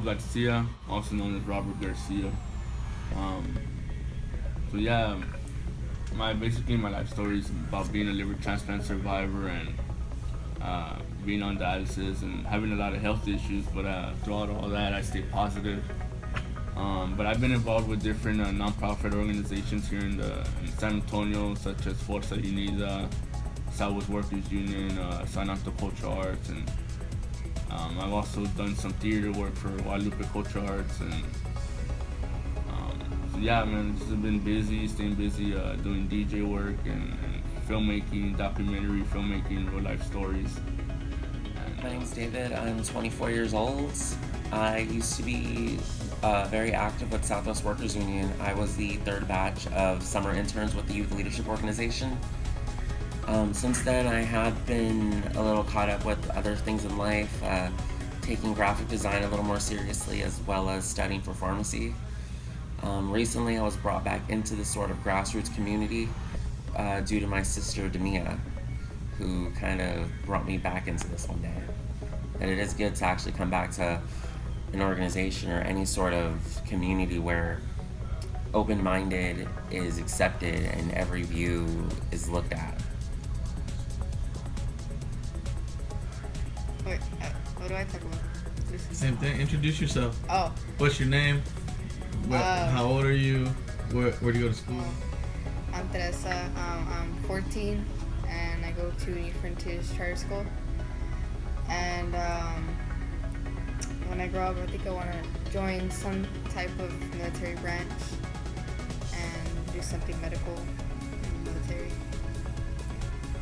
Garcia, also known as Robert Garcia. Um, so yeah, my life story is about being a liver transplant survivor and being on dialysis and having a lot of health issues. But throughout all that, I stay positive. But I've been involved with different nonprofit organizations here in San Antonio, such as Forza Unida, Southwest Workers Union, San Antonio Cultural Arts, and I've also done some theater work for Guadalupe Cultural Arts. And so yeah, man, just been busy, staying busy, doing DJ work and filmmaking, documentary filmmaking, real life stories. My name's David. I'm 24 years old. I used to be very active with Southwest Workers Union. I was the third batch of summer interns with the Youth Leadership Organization. Since then, I have been a little caught up with other things in life, taking graphic design a little more seriously, as well as studying for pharmacy. Recently, I was brought back into this sort of grassroots community due to my sister, Demia, who kind of brought me back into this one day. And it is good to actually come back to an organization or any sort of community where open-minded is accepted and every view is looked at. Wait, what do I talk about? Same thing. Introduce yourself. Oh. What's your name? How old are you? Where do you go to school? I'm Teresa. I'm 14, and I go to New Frontiers Charter School. And when I grow up, I think I want to join some type of military branch and do something medical in the military.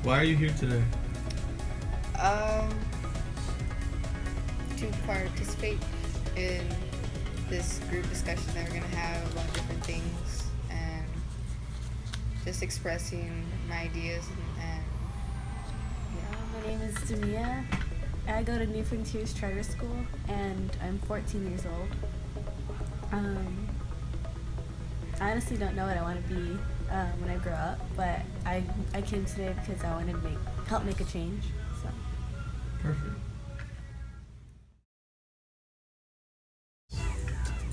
Why are you here today? To participate in this group discussion that we're going to have about different things and just expressing my ideas and My name is Demia. I go to New Frontiers Charter School and I'm 14 years old. I honestly don't know what I want to be when I grow up, but I came today because I wanted to help make a change. So. Perfect.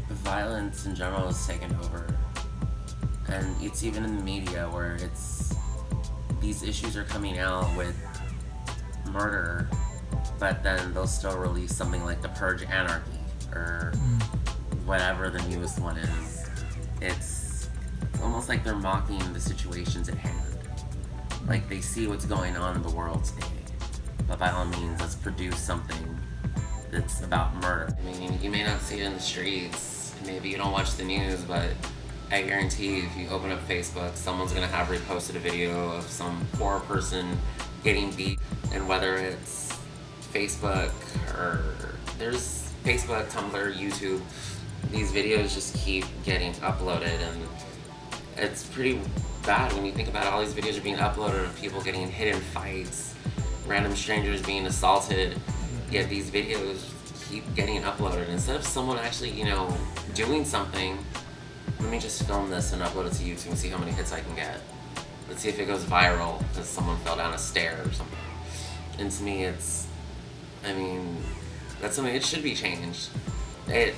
Violence in general is taken over, and it's even in the media where these issues are coming out with murder, but then they'll still release something like The Purge Anarchy or whatever the newest one is. It's almost like they're mocking the situations at hand. Like they see what's going on in the world today, but by all means, let's produce something that's about murder. I mean, you may not see it in the streets, maybe you don't watch the news, but I guarantee you, if you open up Facebook, someone's gonna have reposted a video of some poor person getting beat, and whether it's Facebook or there's Facebook, Tumblr, YouTube, these videos just keep getting uploaded, and it's pretty bad when you think about it. All these videos are being uploaded of people getting hit in fights, random strangers being assaulted, yet these videos keep getting uploaded. Instead of someone actually, doing something, let me just film this and upload it to YouTube and see how many hits I can get. Let's see if it goes viral because someone fell down a stair or something. And to me, that's something, it should be changed. They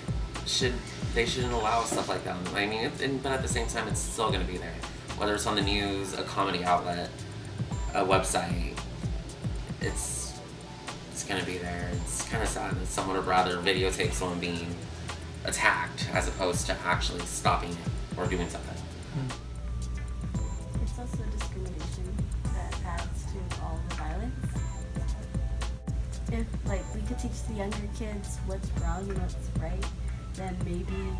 shouldn't allow stuff like that. But at the same time, it's still gonna be there. Whether it's on the news, a comedy outlet, a website, it's gonna be there. It's kind of sad that someone would rather videotape someone being attacked as opposed to actually stopping it or doing something. It's also discrimination that adds to all the violence. If we could teach the younger kids what's wrong and what's right, then maybe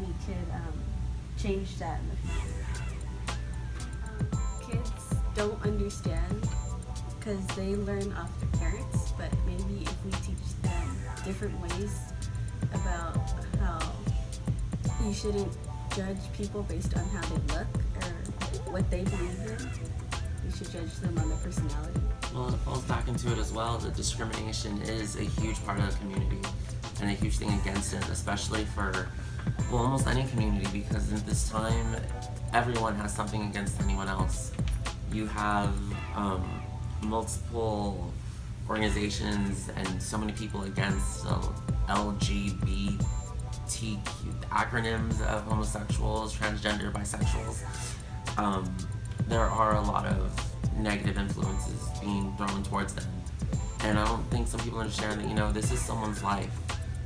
we could change that in the future. Kids don't understand because they learn off their parents, but maybe if we teach them different ways about how you shouldn't judge people based on how they look or what they believe in, you should judge them on their personality. Well, it falls back into it as well that discrimination is a huge part of the community and a huge thing against it, especially for almost any community, because at this time everyone has something against anyone else. You have multiple organizations and so many people against LGBTQ acronyms of homosexuals, transgender, bisexuals. There are a lot of negative influences being thrown towards them. And I don't think some people understand that, you know, this is someone's life.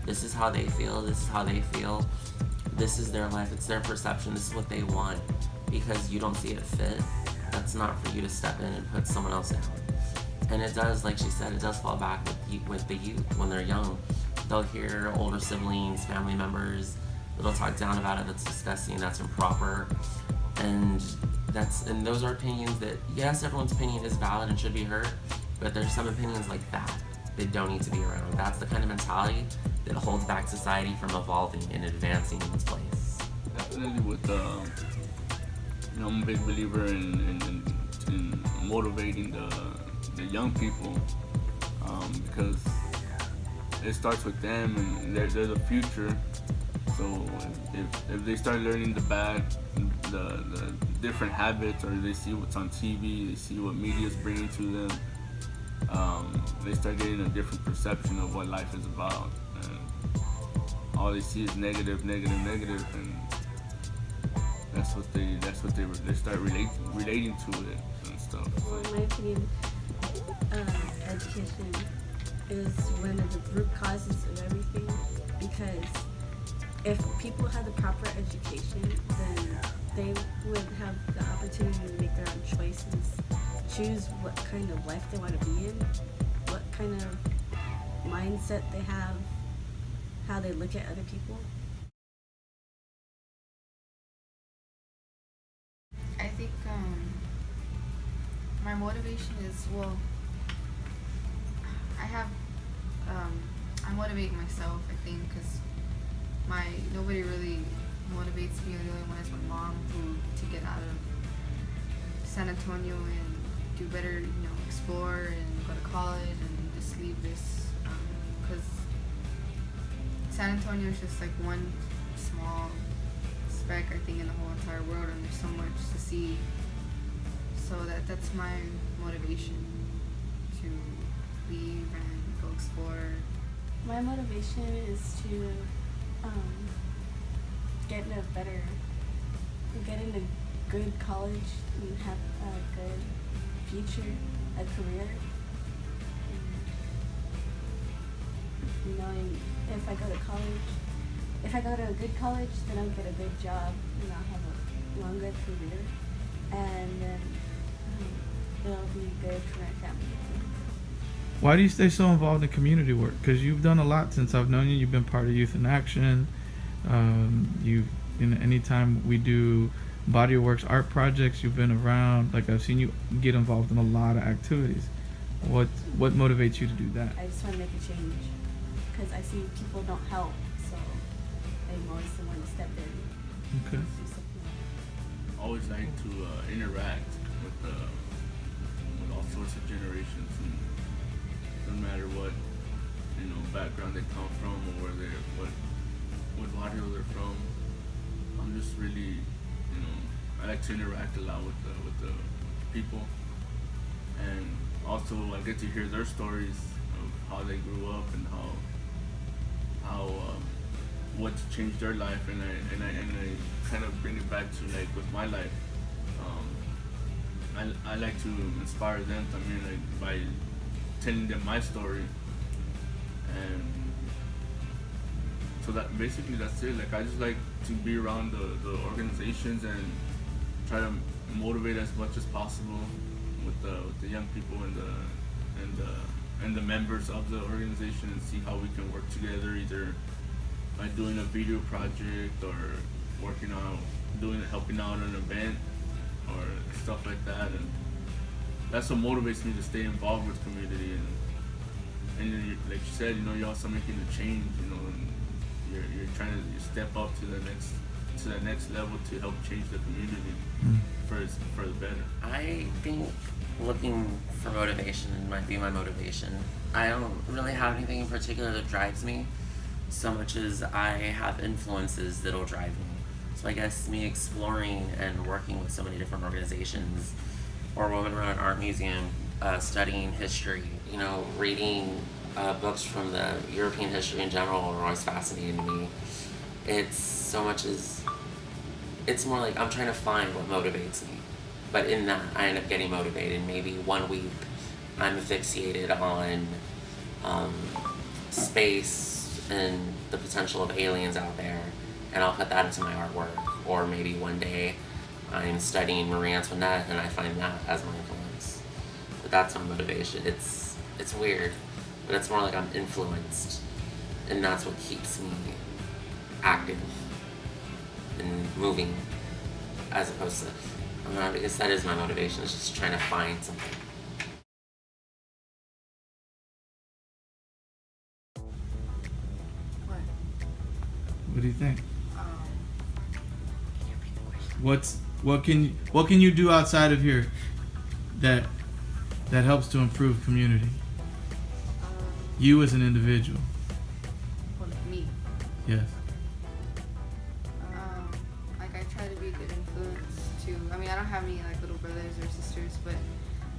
This is how they feel. This is how they feel. This is their life. It's their perception. This is what they want. Because you don't see it fit, that's not for you to step in and put someone else down. And it does, like she said, it does fall back with the youth when they're young. They'll hear older siblings, family members, they'll talk down about it. That's disgusting. That's improper. And those are opinions that, yes, everyone's opinion is valid and should be heard, but there's some opinions like that don't need to be around. That's the kind of mentality that holds back society from evolving and advancing in its place. Definitely with you know, I'm a big believer in motivating the young people, because it starts with them and they're the future. So if they start learning the different habits, or they see what's on TV, they see what media's bringing to them, they start getting a different perception of what life is about. And all they see is negative, and that's what they start relating to it and stuff. Well, in my opinion, education is one of the root causes of everything, because if people had the proper education, then they would have the opportunity to make their own choices, choose what kind of life they want to be in, what kind of mindset they have, how they look at other people. I think my motivation is, well, I motivate myself, I think, because nobody really motivates me. The only one is my mom, to get out of San Antonio and do better, you know, explore and go to college and just leave this, because San Antonio is just like one small speck, I think, in the whole entire world, and there's so much to see. So that's my motivation, to leave and go explore. My motivation is to get in a good college and have a good future, a career. And knowing if I go to a good college, then I'll get a good job and I'll have a longer career, and then it'll be good for my family too. Why do you stay so involved in community work? Because you've done a lot since I've known you. You've been part of Youth in Action. Anytime we do body of works art projects, you've been around. Like, I've seen you get involved in a lot of activities. What motivates you to do that? I just want to make a change, because I see people don't help, so I'm always the one to step in. Okay. Do something. Always like to interact with all sorts of generations, and no matter what, you know, background they come from, or what barrio they're from. I'm just really, you know, I like to interact a lot with the people, and also I get to hear their stories of how they grew up and how what changed their life, and I kind of bring it back to, like, with my life. I like to inspire them. I mean, like, by telling them my story, and so that basically that's it. Like, I just like to be around the organizations and try to motivate as much as possible with the young people and the members of the organization, and see how we can work together, either by doing a video project or helping out an event or stuff like that. And that's what motivates me to stay involved with community. And then, like you said, you know, you're also making a change, you know, and you're trying to step up to the next level to help change the community for the better. I think looking for motivation might be my motivation. I don't really have anything in particular that drives me so much as I have influences that'll drive me. So I guess me exploring and working with so many different organizations, or Women Run an Art Museum, studying history, reading books from the European history in general are always fascinating to me. It's more like I'm trying to find what motivates me. But in that, I end up getting motivated. Maybe one week I'm asphyxiated on space and the potential of aliens out there, and I'll put that into my artwork. Or maybe one day I'm studying Marie Antoinette and I find that as my influence. But that's my motivation. It's weird, but it's more like I'm influenced, and that's what keeps me active and moving, as opposed to, I guess that is my motivation, is just trying to find something. What? What do you think? What can you do outside of here that helps to improve community? You as an individual. Well, like me. Yes. Like I try to be a good influence to. I mean, I don't have any like little brothers or sisters, but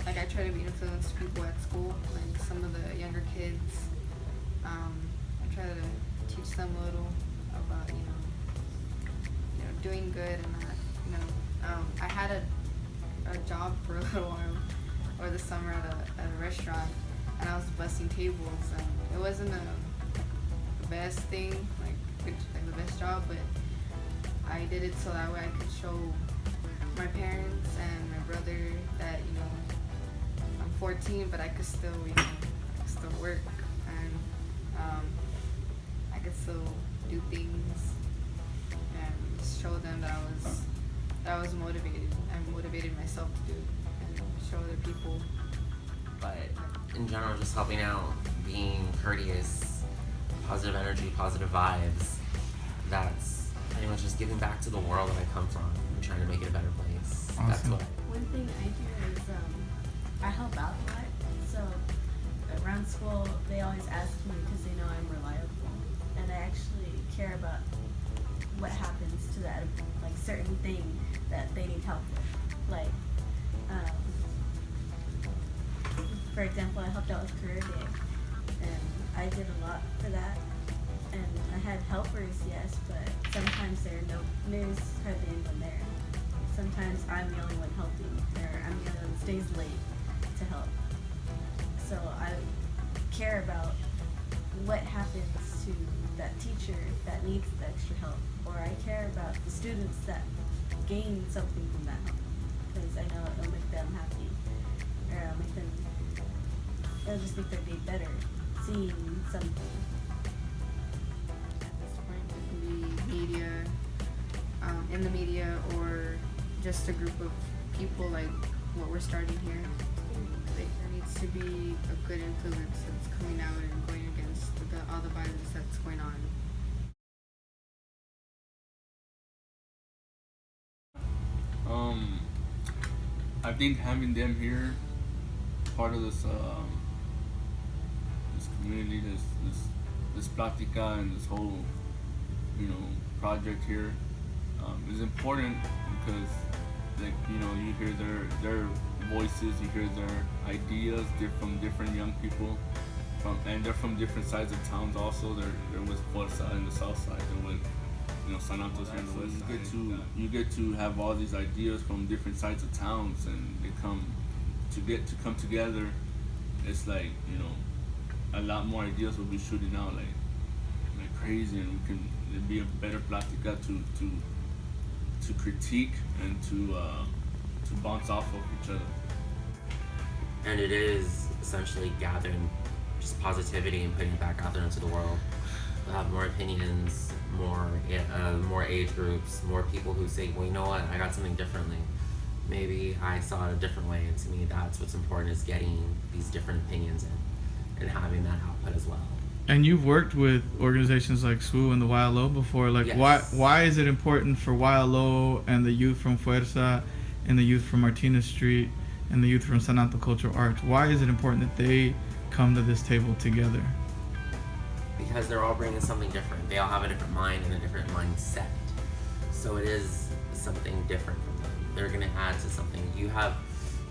like I try to be an influence to people at school, like some of the younger kids. I try to teach them a little about doing good and not I had a job for a little while over the summer at a restaurant, and I was bussing tables, and it wasn't the best thing, like the best job, but I did it so that way I could show my parents and my brother that I'm 14, but I could still work, and I could still do things and show them that I was motivated. I motivated myself to do it and show other people. But in general, just helping out, being courteous, positive energy, positive vibes, that's pretty much just giving back to the world that I come from and trying to make it a better place. Awesome. That's what. One thing I do is I help out a lot. So around school, they always ask me because they know I'm reliable, and I actually care about what happens to that like certain thing that they need help with. Like, for example, I helped out with Career Day, and I did a lot for that. And I had helpers, yes, but sometimes there's hardly anyone there. Sometimes I'm the only one helping, or I'm the only one that stays late to help. So I care about what happens to that teacher that needs the extra help, or I care about the students that gain something from that help, because I know it'll make them happy, or it'll just make their day better, seeing something. At this point, it can be media, in the media, or just a group of people like what we're starting here. Like, there needs to be a good influence that's coming out and going against all the violence that's going on. I think having them here, part of this this community, this plática and this whole project here is important, because you hear their voices, you hear their ideas. They're from different young people, and they're from different sides of towns. Also, they're with Fuerza in the south side. They're with San Antonio's here in the west side. You get to have all these ideas from different sides of towns, and they come together. It's like a lot more ideas will be shooting out like crazy, and we can be a better plática to critique and to bounce off of each other. And it is essentially gathering just positivity and putting it back out there into the world. We'll have more opinions, more age groups, more people who say, well, you know what, I got something differently. Maybe I saw it a different way, and to me that's what's important, is getting these different opinions in and having that output as well. And you've worked with organizations like SWU and the YLO before. Like, yes. Why is it important for YLO and the youth from Fuerza and the youth from Martinez Street and the youth from San Antonio Cultural Arts? Why is it important that they come to this table together? Because they're all bringing something different. They all have a different mind and a different mindset. So it is something different from them. They're going to add to something. You have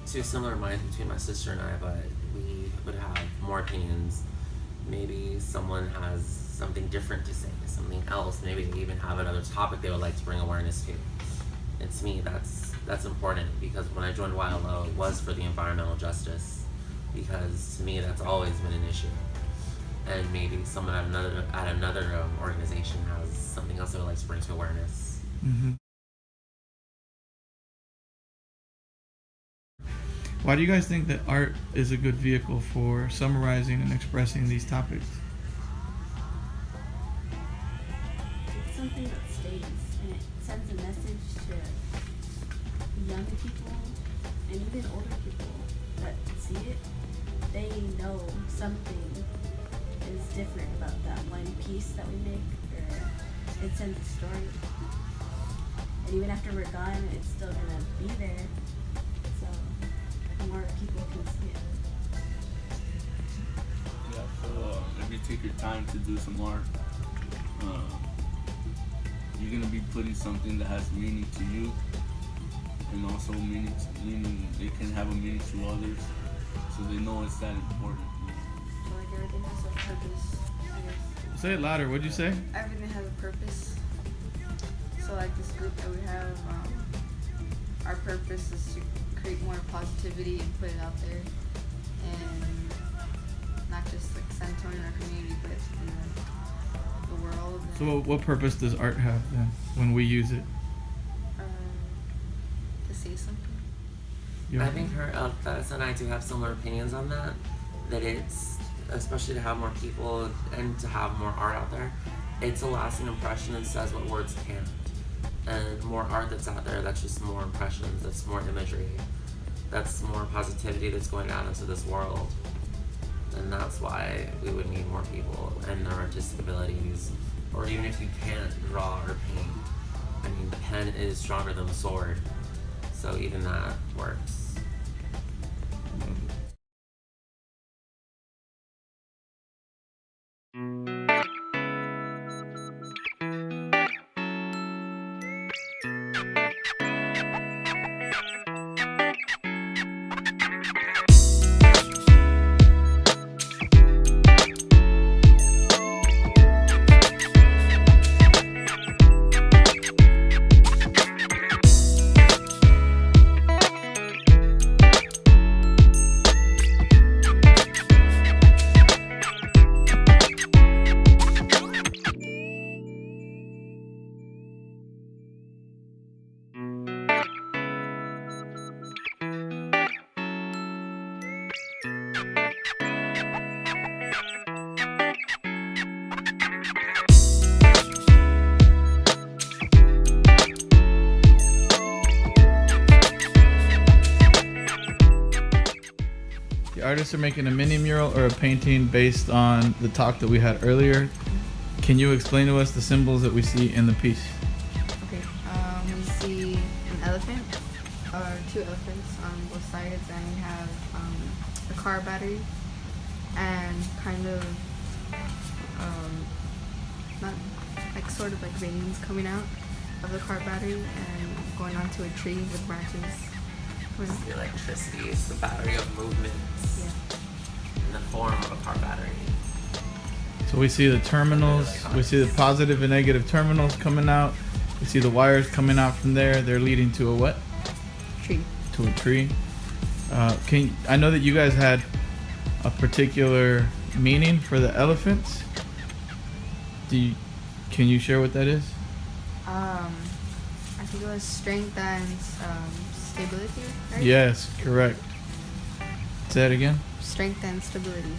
two similar minds between my sister and I, but we would have more opinions. Maybe someone has something different to say, something else. Maybe they even have another topic they would like to bring awareness to. And to me, that's important, because when I joined YLO, it was for the environmental justice, because to me that's always been an issue. And maybe someone at another organization has something else they would like to bring to awareness. Mm-hmm. Why do you guys think that art is a good vehicle for summarizing and expressing these topics? It's something that stays, and it sends a message to young people and even older people that see it. They know something is different about that one piece that we make, or it sends a story. And even after we're gone, it's still gonna be there. So more people can see it. Yeah, so if you take your time to do some art, you're gonna be putting something that has meaning to you, and also meaning it can have a meaning to others, so they know it's that important. So like everything has a purpose, I guess. Say it louder. What'd you say? Everything has a purpose. So like this group that we have, our purpose is to create more positivity and put it out there, and not just like San Antonio in our community, but in the world. So what purpose does art have then when we use it? To say something. I think Tess and I do have similar opinions on that. That it's, especially to have more people and to have more art out there, it's a lasting impression and says what words can't. And more art that's out there, that's just more impressions, that's more imagery, that's more positivity that's going out into this world. And that's why we would need more people and their artistic abilities. Or even if you can't draw or paint, I mean, the pen is stronger than the sword, so even that works. Artists are making a mini mural or a painting based on the talk that we had earlier. Can you explain to us the symbols that we see in the piece? Okay, we see an elephant, or two elephants on both sides, and we have a car battery, and kind of not like sort of like veins coming out of the car battery and going onto a tree with branches. It's the electricity, it's the battery of movements. Yeah. In the form of a car battery. So we see the terminals, we see the positive and negative terminals coming out. We see the wires coming out from there. They're leading to a what? Tree. To a tree. I know that you guys had a particular meaning for the elephants. Can you share what that is? I think it was strength and stability, right? Yes, correct. Say it again. Strength and stability.